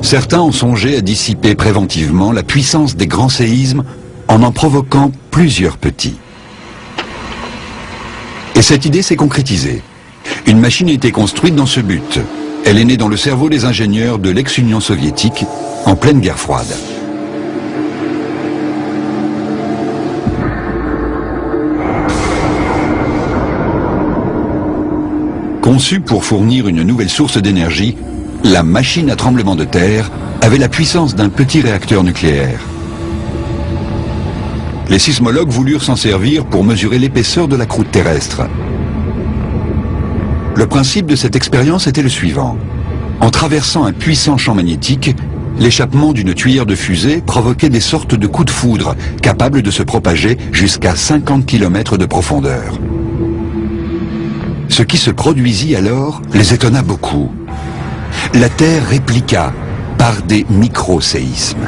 Certains ont songé à dissiper préventivement la puissance des grands séismes en provoquant plusieurs petits. Et cette idée s'est concrétisée. Une machine a été construite dans ce but. Elle est née dans le cerveau des ingénieurs de l'ex-Union soviétique en pleine guerre froide. Conçue pour fournir une nouvelle source d'énergie, la machine à tremblement de terre avait la puissance d'un petit réacteur nucléaire. Les sismologues voulurent s'en servir pour mesurer l'épaisseur de la croûte terrestre. Le principe de cette expérience était le suivant. En traversant un puissant champ magnétique, l'échappement d'une tuyère de fusée provoquait des sortes de coups de foudre capables de se propager jusqu'à 50 km de profondeur. Ce qui se produisit alors les étonna beaucoup. La Terre répliqua par des micro-séismes.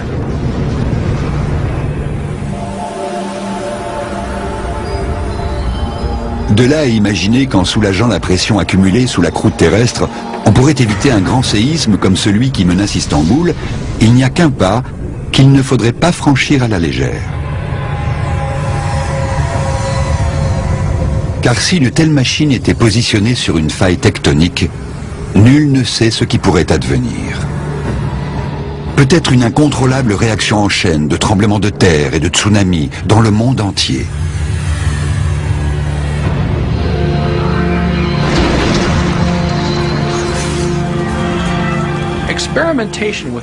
De là à imaginer qu'en soulageant la pression accumulée sous la croûte terrestre, on pourrait éviter un grand séisme comme celui qui menace Istanbul, il n'y a qu'un pas qu'il ne faudrait pas franchir à la légère. Car si une telle machine était positionnée sur une faille tectonique, nul ne sait ce qui pourrait advenir. Peut-être une incontrôlable réaction en chaîne de tremblements de terre et de tsunamis dans le monde entier.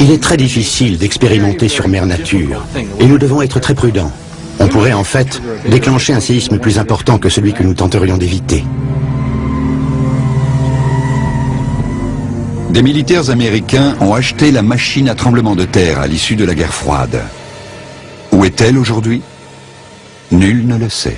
Il est très difficile d'expérimenter sur mère nature, et nous devons être très prudents. On pourrait en fait déclencher un séisme plus important que celui que nous tenterions d'éviter. Des militaires américains ont acheté la machine à tremblement de terre à l'issue de la guerre froide. Où est-elle aujourd'hui? Nul ne le sait.